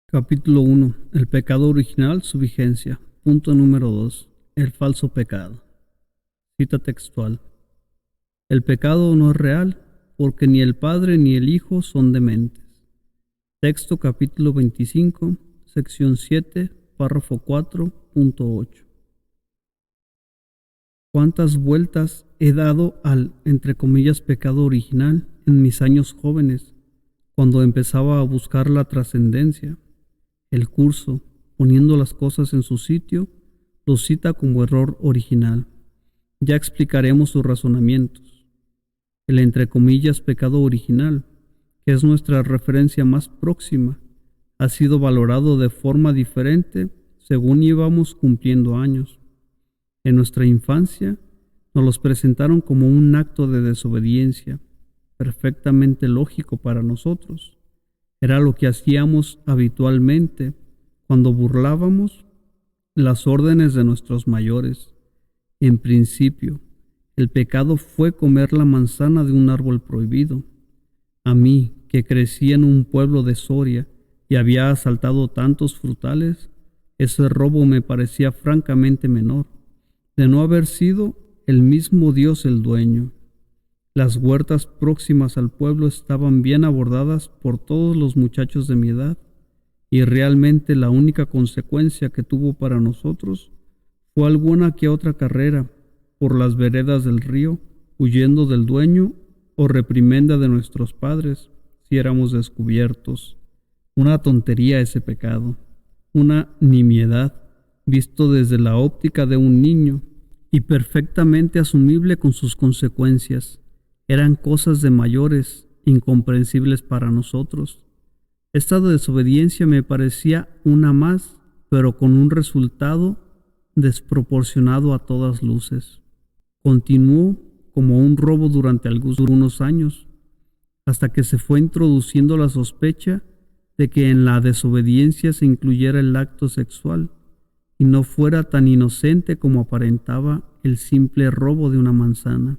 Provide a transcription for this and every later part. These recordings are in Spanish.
Capítulo 1. El pecado original, su vigencia. Punto número 2. El falso pecado. Cita textual. El pecado no es real, porque ni el Padre ni el Hijo son dementes. Texto capítulo 25, sección 7, párrafo 4.8. ¿Cuántas vueltas he dado al, entre comillas, pecado original en mis años jóvenes, cuando empezaba a buscar la trascendencia? El curso, poniendo las cosas en su sitio, lo cita como error original. Ya explicaremos sus razonamientos. El entre comillas pecado original, que es nuestra referencia más próxima, ha sido valorado de forma diferente según íbamos cumpliendo años. En nuestra infancia nos los presentaron como un acto de desobediencia, perfectamente lógico para nosotros. Era lo que hacíamos habitualmente cuando burlábamos las órdenes de nuestros mayores. En principio, el pecado fue comer la manzana de un árbol prohibido. A mí, que crecí en un pueblo de Soria y había asaltado tantos frutales, ese robo me parecía francamente menor, de no haber sido el mismo Dios el dueño. Las huertas próximas al pueblo estaban bien abordadas por todos los muchachos de mi edad, y realmente la única consecuencia que tuvo para nosotros fue alguna que otra carrera por las veredas del río, huyendo del dueño, o reprimenda de nuestros padres si éramos descubiertos. Una tontería ese pecado, una nimiedad, visto desde la óptica de un niño, y perfectamente asumible con sus consecuencias. Eran cosas de mayores, incomprensibles para nosotros. Esta desobediencia me parecía una más, pero con un resultado desproporcionado a todas luces. Continuó como un robo durante algunos años, hasta que se fue introduciendo la sospecha de que en la desobediencia se incluyera el acto sexual, y no fuera tan inocente como aparentaba el simple robo de una manzana.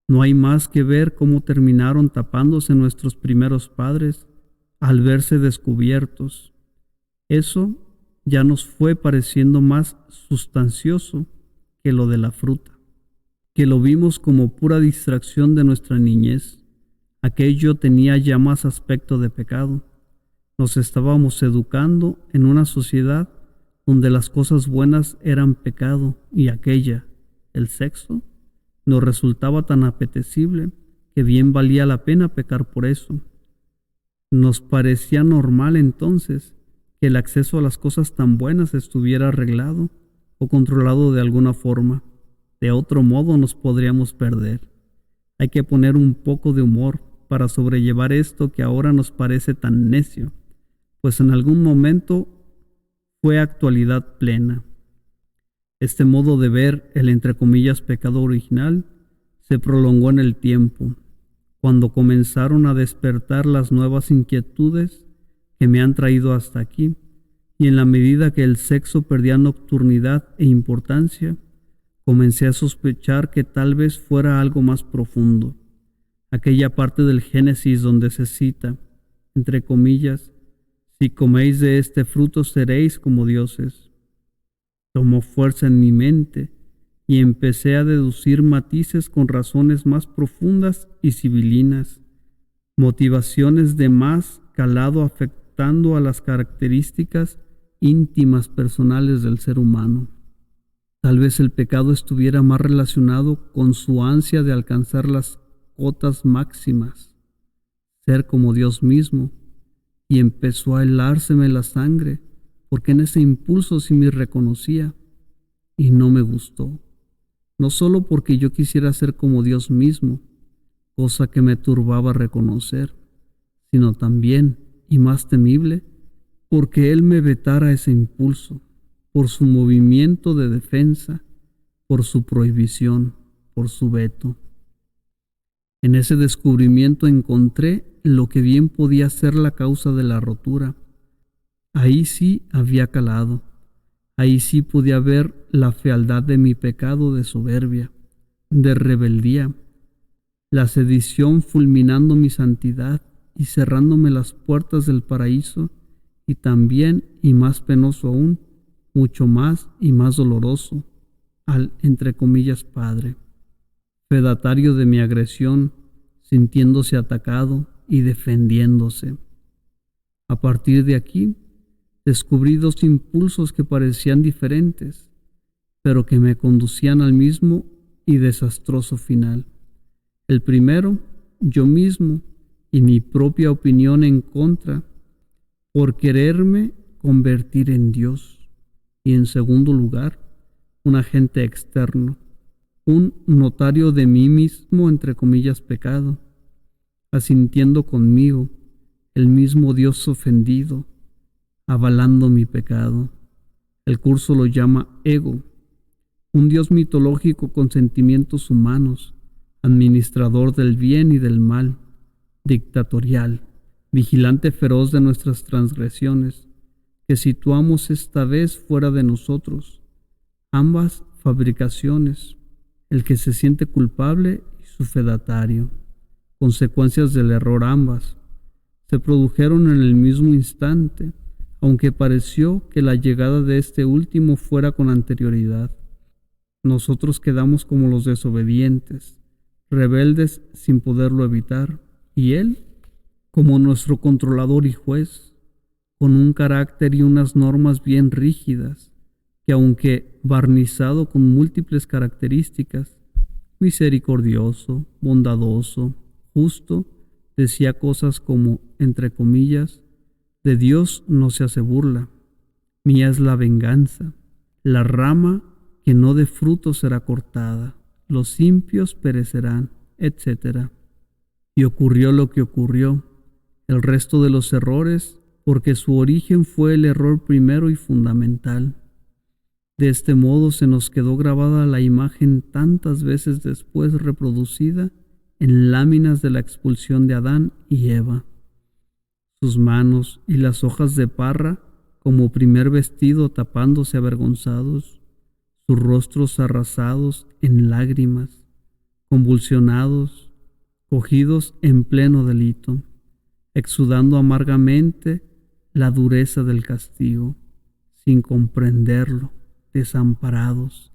No hay más que ver cómo terminaron tapándose nuestros primeros padres al verse descubiertos. Eso ya nos fue pareciendo más sustancioso que lo de la fruta, que lo vimos como pura distracción de nuestra niñez. Aquello tenía ya más aspecto de pecado. Nos estábamos educando en una sociedad donde las cosas buenas eran pecado y aquella, el sexo, nos resultaba tan apetecible que bien valía la pena pecar por eso. Nos parecía normal entonces que el acceso a las cosas tan buenas estuviera arreglado o controlado de alguna forma. De otro modo nos podríamos perder. Hay que poner un poco de humor para sobrellevar esto que ahora nos parece tan necio, pues en algún momento fue actualidad plena. Este modo de ver el entre comillas pecado original se prolongó en el tiempo, cuando comenzaron a despertar las nuevas inquietudes que me han traído hasta aquí, y en la medida que el sexo perdía nocturnidad e importancia, comencé a sospechar que tal vez fuera algo más profundo, aquella parte del Génesis donde se cita, entre comillas, si coméis de este fruto seréis como dioses. Tomó fuerza en mi mente y empecé a deducir matices con razones más profundas y sibilinas, motivaciones de más calado afectando a las características íntimas personales del ser humano. Tal vez el pecado estuviera más relacionado con su ansia de alcanzar las cotas máximas, ser como Dios mismo, y empezó a helárseme la sangre, porque en ese impulso sí me reconocía, y no me gustó. No solo porque yo quisiera ser como Dios mismo, cosa que me turbaba reconocer, sino también, y más temible, porque Él me vetara ese impulso, por su movimiento de defensa, por su prohibición, por su veto. En ese descubrimiento encontré lo que bien podía ser la causa de la rotura. Ahí sí había calado. Ahí sí podía ver la fealdad de mi pecado de soberbia, de rebeldía, la sedición fulminando mi santidad y cerrándome las puertas del paraíso y también, y más penoso aún, mucho más y más doloroso, al, entre comillas, Padre, fedatario de mi agresión, sintiéndose atacado y defendiéndose. A partir de aquí, descubrí dos impulsos que parecían diferentes, pero que me conducían al mismo y desastroso final. El primero, yo mismo y mi propia opinión en contra, por quererme convertir en Dios. Y en segundo lugar, un agente externo, un notario de mí mismo, entre comillas, pecado, asintiendo conmigo, el mismo Dios ofendido, avalando mi pecado. El curso lo llama ego, un Dios mitológico con sentimientos humanos, administrador del bien y del mal, dictatorial, vigilante feroz de nuestras transgresiones, que situamos esta vez fuera de nosotros. Ambas fabricaciones, el que se siente culpable y su fedatario, consecuencias del error ambas, se produjeron en el mismo instante, aunque pareció que la llegada de este último fuera con anterioridad. Nosotros quedamos como los desobedientes, rebeldes sin poderlo evitar, y él, como nuestro controlador y juez, con un carácter y unas normas bien rígidas, que aunque barnizado con múltiples características, misericordioso, bondadoso, justo, decía cosas como, entre comillas, de Dios no se hace burla, mía es la venganza, la rama que no dé fruto será cortada, los impios perecerán, etc. Y ocurrió lo que ocurrió, el resto de los errores, porque su origen fue el error primero y fundamental. De este modo se nos quedó grabada la imagen tantas veces después reproducida en láminas de la expulsión de Adán y Eva. Sus manos y las hojas de parra como primer vestido tapándose avergonzados, sus rostros arrasados en lágrimas, convulsionados, cogidos en pleno delito, exudando amargamente la dureza del castigo, sin comprenderlo, desamparados,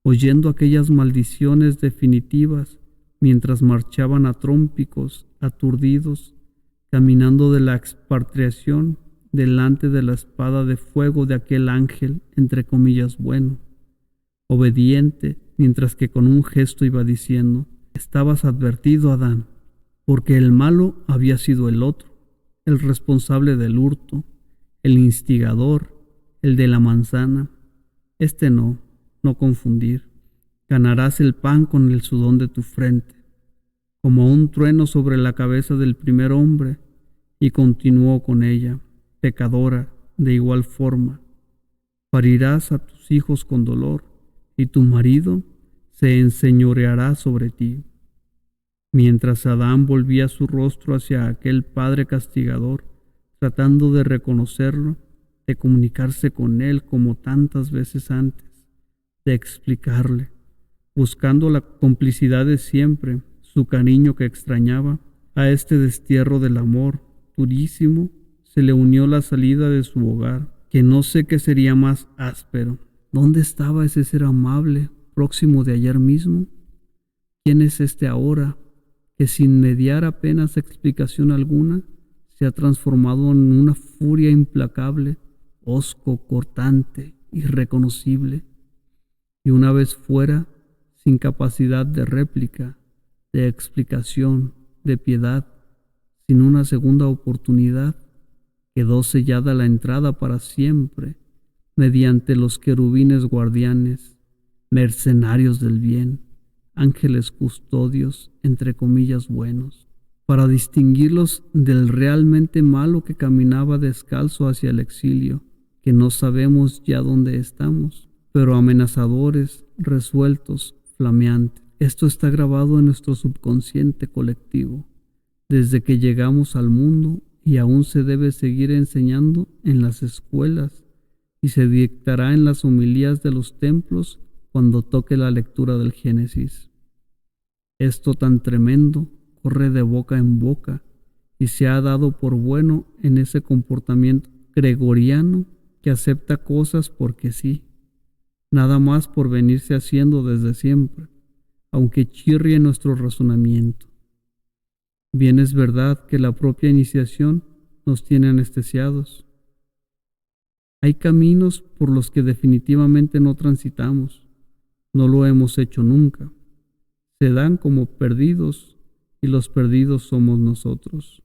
oyendo aquellas maldiciones definitivas mientras marchaban a trómpicos, aturdidos, caminando de la expatriación delante de la espada de fuego de aquel ángel, entre comillas, bueno, obediente, mientras que con un gesto iba diciendo: estabas advertido, Adán, porque el malo había sido el otro, el responsable del hurto, el instigador, el de la manzana. Este no confundir. Ganarás el pan con el sudor de tu frente, como un trueno sobre la cabeza del primer hombre, y continuó con ella, pecadora, de igual forma. Parirás a tus hijos con dolor, y tu marido se enseñoreará sobre ti. Mientras Adán volvía su rostro hacia aquel padre castigador, tratando de reconocerlo, de comunicarse con él como tantas veces antes, de explicarle, buscando la complicidad de siempre, su cariño que extrañaba, a este destierro del amor durísimo se le unió la salida de su hogar, que no sé qué sería más áspero. ¿Dónde estaba ese ser amable, próximo de ayer mismo? ¿Quién es este ahora, que sin mediar apenas explicación alguna, se ha transformado en una furia implacable, hosco, cortante, irreconocible? Y una vez fuera, sin capacidad de réplica, de explicación, de piedad, sin una segunda oportunidad, quedó sellada la entrada para siempre, mediante los querubines guardianes, mercenarios del bien, ángeles custodios, entre comillas, buenos, para distinguirlos del realmente malo que caminaba descalzo hacia el exilio, que no sabemos ya dónde estamos, pero amenazadores, resueltos, flameantes. Esto está grabado en nuestro subconsciente colectivo, desde que llegamos al mundo, y aún se debe seguir enseñando en las escuelas y se dictará en las homilías de los templos cuando toque la lectura del Génesis. Esto tan tremendo corre de boca en boca y se ha dado por bueno en ese comportamiento gregoriano que acepta cosas porque sí, nada más por venirse haciendo desde siempre, aunque chirrie nuestro razonamiento. Bien es verdad que la propia iniciación nos tiene anestesiados. Hay caminos por los que definitivamente no transitamos, no lo hemos hecho nunca. Se dan como perdidos y los perdidos somos nosotros.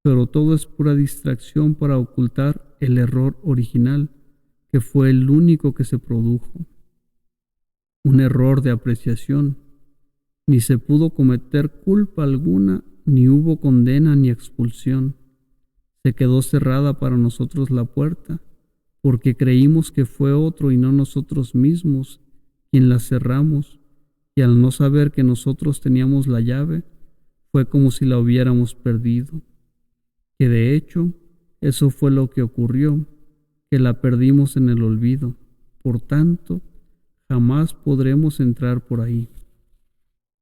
Pero todo es pura distracción para ocultar el error original, que fue el único que se produjo. Un error de apreciación. Ni se pudo cometer culpa alguna, ni hubo condena ni expulsión. Se quedó cerrada para nosotros la puerta, porque creímos que fue otro y no nosotros mismos quien la cerramos, y al no saber que nosotros teníamos la llave, fue como si la hubiéramos perdido. Que de hecho, eso fue lo que ocurrió, que la perdimos en el olvido. Por tanto, jamás podremos entrar por ahí.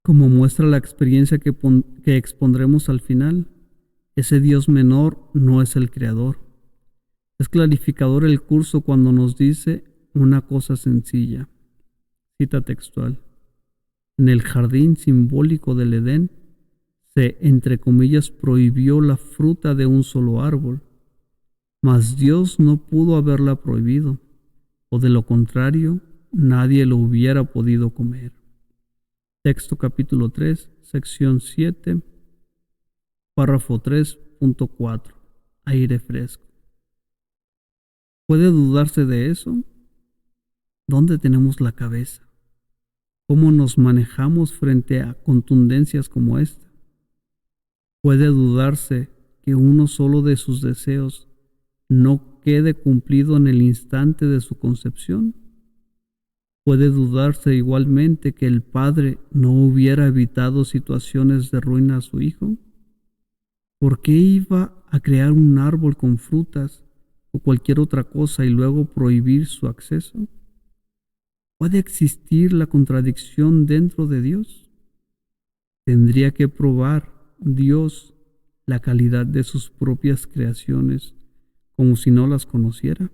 Como muestra la experiencia que expondremos al final, ese Dios menor no es el Creador. Es clarificador el curso cuando nos dice una cosa sencilla. Cita textual. En el jardín simbólico del Edén se, entre comillas, prohibió la fruta de un solo árbol, mas Dios no pudo haberla prohibido, o de lo contrario, nadie lo hubiera podido comer. Texto capítulo 3, sección 7, párrafo 3.4. Aire fresco. ¿Puede dudarse de eso? ¿Dónde tenemos la cabeza? ¿Cómo nos manejamos frente a contundencias como esta? ¿Puede dudarse que uno solo de sus deseos no quede cumplido en el instante de su concepción? ¿Puede dudarse igualmente que el Padre no hubiera evitado situaciones de ruina a su Hijo? ¿Por qué iba a crear un árbol con frutas o cualquier otra cosa y luego prohibir su acceso? ¿Puede existir la contradicción dentro de Dios? ¿Tendría que probar Dios la calidad de sus propias creaciones como si no las conociera?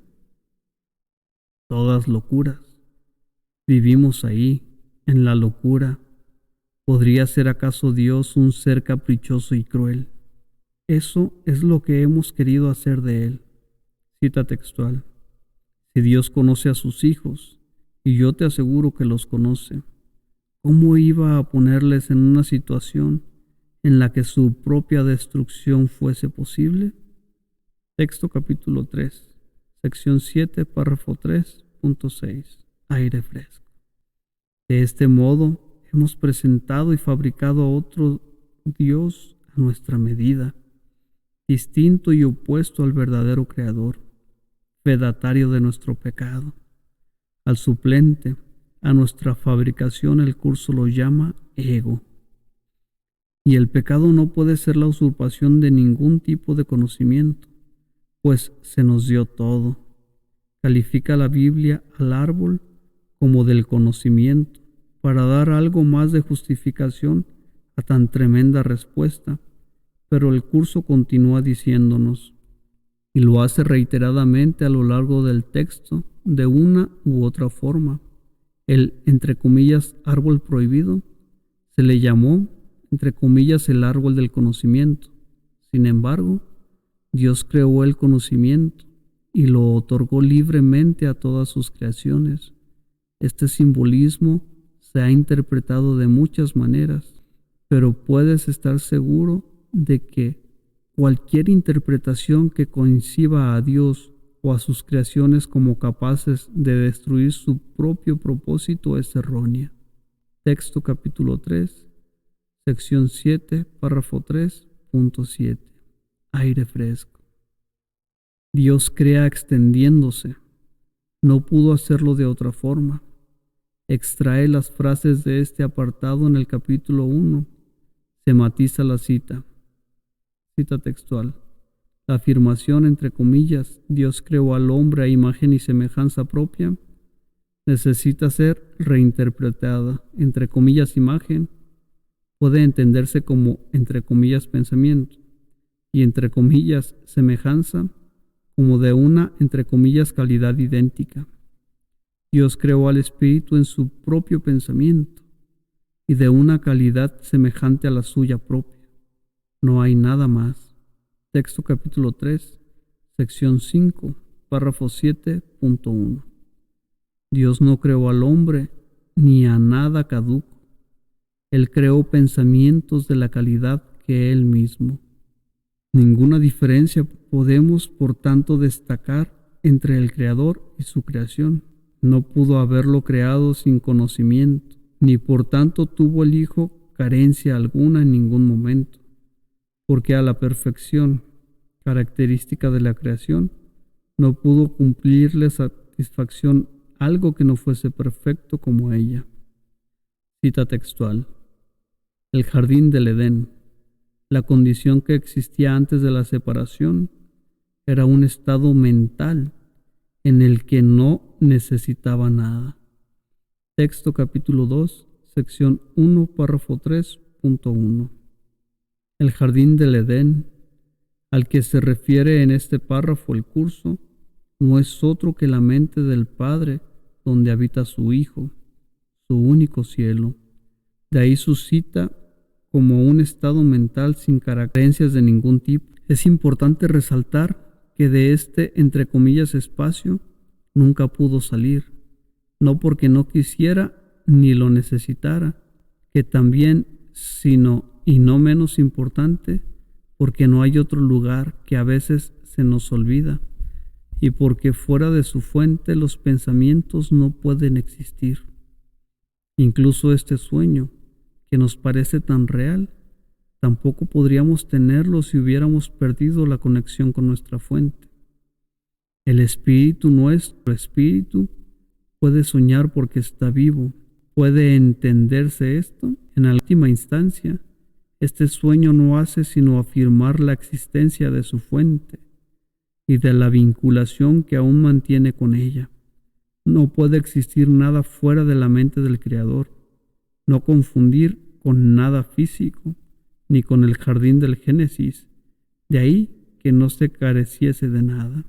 Todas locuras. Vivimos ahí, en la locura. ¿Podría ser acaso Dios un ser caprichoso y cruel? Eso es lo que hemos querido hacer de Él. Cita textual. Si Dios conoce a sus hijos, y yo te aseguro que los conoce, ¿cómo iba a ponerles en una situación en la que su propia destrucción fuese posible? Texto capítulo 3, sección 7, párrafo 3.6. Aire fresco. De este modo, hemos presentado y fabricado a otro Dios a nuestra medida, distinto y opuesto al verdadero Creador, fedatario de nuestro pecado. Al suplente, a nuestra fabricación, el curso lo llama ego. Y el pecado no puede ser la usurpación de ningún tipo de conocimiento, pues se nos dio todo. Califica la Biblia al árbol como del conocimiento, para dar algo más de justificación a tan tremenda respuesta, pero el curso continúa diciéndonos, y lo hace reiteradamente a lo largo del texto de una u otra forma. El, entre comillas, árbol prohibido se le llamó, entre comillas, el árbol del conocimiento. Sin embargo, Dios creó el conocimiento y lo otorgó libremente a todas sus creaciones. Este simbolismo se ha interpretado de muchas maneras, pero puedes estar seguro de que cualquier interpretación que conciba a Dios o a sus creaciones como capaces de destruir su propio propósito es errónea. Texto capítulo 3, sección 7, párrafo 3.7. Aire fresco. Dios crea extendiéndose. No pudo hacerlo de otra forma. Extrae las frases de este apartado en el capítulo 1. Se matiza la cita. Cita textual. La afirmación, entre comillas, Dios creó al hombre a imagen y semejanza propia, necesita ser reinterpretada. Entre comillas, imagen puede entenderse como, entre comillas, pensamiento, y entre comillas, semejanza, como de una, entre comillas, calidad idéntica. Dios creó al espíritu en su propio pensamiento y de una calidad semejante a la suya propia. No hay nada más. Texto capítulo 3, sección 5, párrafo 7.1. Dios no creó al hombre ni a nada caduco. Él creó pensamientos de la calidad que Él mismo. Ninguna diferencia podemos, por tanto, destacar entre el Creador y su creación. No pudo haberlo creado sin conocimiento, ni por tanto tuvo el Hijo carencia alguna en ningún momento, porque a la perfección, característica de la creación, no pudo cumplirle satisfacción algo que no fuese perfecto como ella. Cita textual. El jardín del Edén, la condición que existía antes de la separación, era un estado mental en el que no necesitaba nada. Texto capítulo 2, sección 1, párrafo 3.1. El jardín del Edén, al que se refiere en este párrafo el curso, no es otro que la mente del Padre donde habita su Hijo, su único cielo. De ahí su cita como un estado mental sin carencias de ningún tipo. Es importante resaltar que de este, entre comillas, espacio nunca pudo salir, no porque no quisiera ni lo necesitara, que también, sino y no menos importante, porque no hay otro lugar que a veces se nos olvida, y porque fuera de su fuente los pensamientos no pueden existir. Incluso este sueño, que nos parece tan real, tampoco podríamos tenerlo si hubiéramos perdido la conexión con nuestra fuente. El espíritu, nuestro espíritu, puede soñar porque está vivo. ¿Puede entenderse esto? En última instancia, este sueño no hace sino afirmar la existencia de su fuente y de la vinculación que aún mantiene con ella. No puede existir nada fuera de la mente del Creador, no confundir con nada físico, ni con el jardín del Génesis, de ahí que no se careciese de nada.